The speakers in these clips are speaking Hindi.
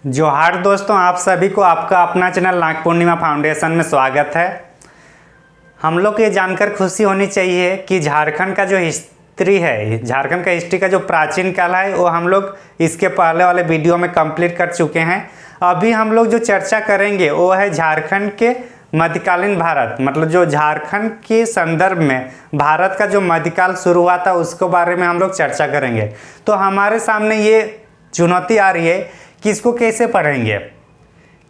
जोहार दोस्तों, आप सभी को आपका अपना चैनल नाग पूर्णिमा फाउंडेशन में स्वागत है। हम लोग को ये जानकर खुशी होनी चाहिए कि झारखंड का जो हिस्ट्री है, झारखंड का हिस्ट्री का जो प्राचीन काल है वो हम लोग इसके पहले वाले वीडियो में कंप्लीट कर चुके हैं। अभी हम लोग जो चर्चा करेंगे वो है झारखंड के मध्यकालीन भारत, मतलब जो झारखंड के संदर्भ में भारत का जो मध्यकाल शुरू हुआ था उसके बारे में हम लोग चर्चा करेंगे। तो हमारे सामने ये चुनौती आ रही है कि इसको कैसे पढ़ेंगे,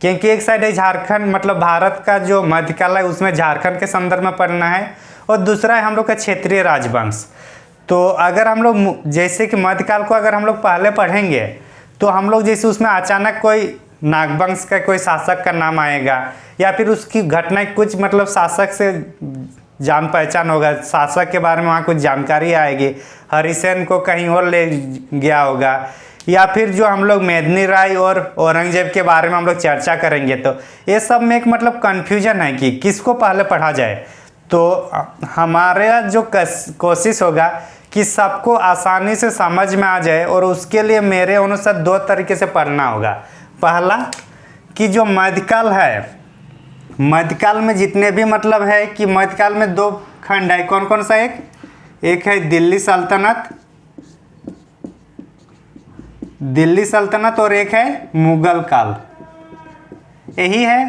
क्योंकि एक साइड है झारखंड मतलब भारत का जो मध्यकाल है उसमें झारखंड के संदर्भ में पढ़ना है, और दूसरा है हम लोग का क्षेत्रीय राजवंश। तो अगर हम लोग जैसे कि मध्यकाल को अगर हम लोग पहले पढ़ेंगे तो हम लोग जैसे उसमें अचानक कोई नागवंश का कोई शासक का नाम आएगा या फिर उसकी घटना कुछ मतलब शासक से जान पहचान होगा, शासक के बारे में वहाँ कुछ जानकारी आएगी, हरिसेन को कहीं और ले गया होगा, या फिर जो हम लोग मेदिनी राय और औरंगजेब के बारे में हम लोग चर्चा करेंगे। तो ये सब में एक मतलब कन्फ्यूजन है कि किसको पहले पढ़ा जाए। तो हमारा जो कोशिश होगा कि सबको आसानी से समझ में आ जाए, और उसके लिए मेरे अनुसार दो तरीके से पढ़ना होगा। पहला कि जो मध्यकाल है, मध्यकाल में जितने भी मतलब है कि मध्यकाल में दो खंड है, कौन कौन सा? एक है दिल्ली सल्तनत और एक है मुगल काल, यही है।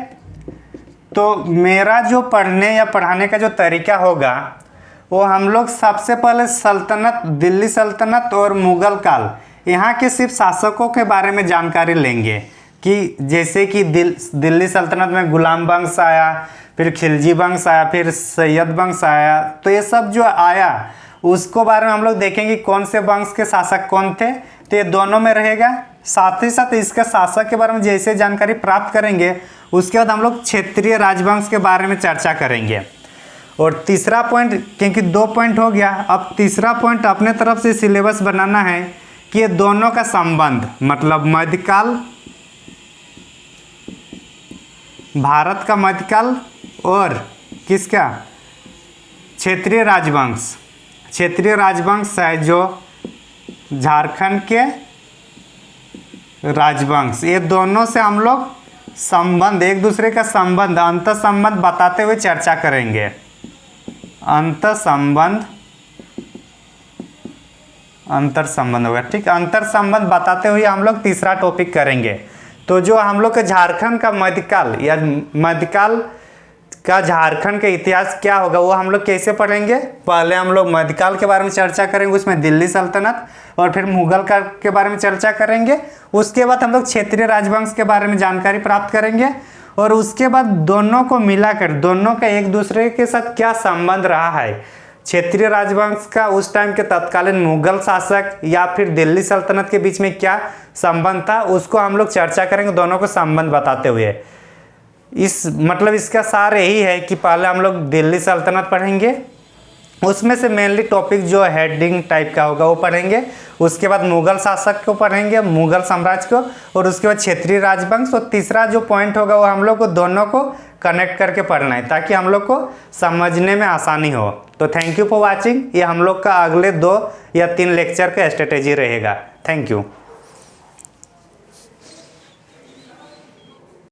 तो मेरा जो पढ़ने या पढ़ाने का जो तरीका होगा वो हम लोग सबसे पहले सल्तनत, दिल्ली सल्तनत और मुगल काल, यहाँ के सिर्फ शासकों के बारे में जानकारी लेंगे कि जैसे कि दिल्ली सल्तनत में गुलाम वंश आया, फिर खिलजी वंश आया, फिर सैयद वंश आया। तो ये सब जो आया उसको बारे में हम लोग देखेंगे कौन से वंश के शासक कौन थे। तो ये दोनों में रहेगा। साथ ही साथ इसका शासक के बारे में जैसे जानकारी प्राप्त करेंगे उसके बाद हम लोग क्षेत्रीय राजवंश के बारे में चर्चा करेंगे। और तीसरा पॉइंट, क्योंकि दो पॉइंट हो गया, अब तीसरा पॉइंट अपने तरफ से सिलेबस बनाना है कि ये दोनों का संबंध, मतलब मध्यकाल, भारत का मध्यकाल और किसका, क्षेत्रीय राजवंश। क्षेत्रीय राजवंश है जो झारखंड के राजवंश, ये दोनों से हम लोग संबंध, एक दूसरे का संबंध, अंतर संबंध बताते हुए चर्चा करेंगे। अंतर संबंध होगा, ठीक। अंतर संबंध बताते हुए हम लोग तीसरा टॉपिक करेंगे। तो जो हम लोग का झारखंड का मध्यकाल या मध्यकाल का झारखंड का इतिहास क्या होगा वो हम लोग कैसे पढ़ेंगे। पहले हम लोग मध्यकाल के बारे में चर्चा करेंगे, उसमें दिल्ली सल्तनत और फिर मुगल काल के बारे में चर्चा करेंगे। उसके बाद हम लोग क्षेत्रीय राजवंश के बारे में जानकारी प्राप्त करेंगे, और उसके बाद दोनों को मिलाकर दोनों का एक दूसरे के साथ क्या संबंध रहा है, क्षेत्रीय राजवंश का उस टाइम के तत्कालीन मुगल शासक या फिर दिल्ली सल्तनत के बीच में क्या संबंध था, उसको हम लोग चर्चा करेंगे, दोनों को संबंध बताते हुए। इस मतलब इसका सार यही है कि पहले हम लोग दिल्ली सल्तनत पढ़ेंगे, उसमें से मेनली टॉपिक जो हेडिंग टाइप का होगा वो पढ़ेंगे। उसके बाद मुगल शासक को पढ़ेंगे, मुगल साम्राज्य को, और उसके बाद क्षेत्रीय राजवंश। और तीसरा जो पॉइंट होगा वो हम लोग को दोनों को कनेक्ट करके पढ़ना है ताकि हम लोग को समझने में आसानी हो। तो थैंक यू फॉर वॉचिंग। ये हम लोग का अगले 2 या 3 लेक्चर का स्ट्रेटेजी रहेगा। Thank you.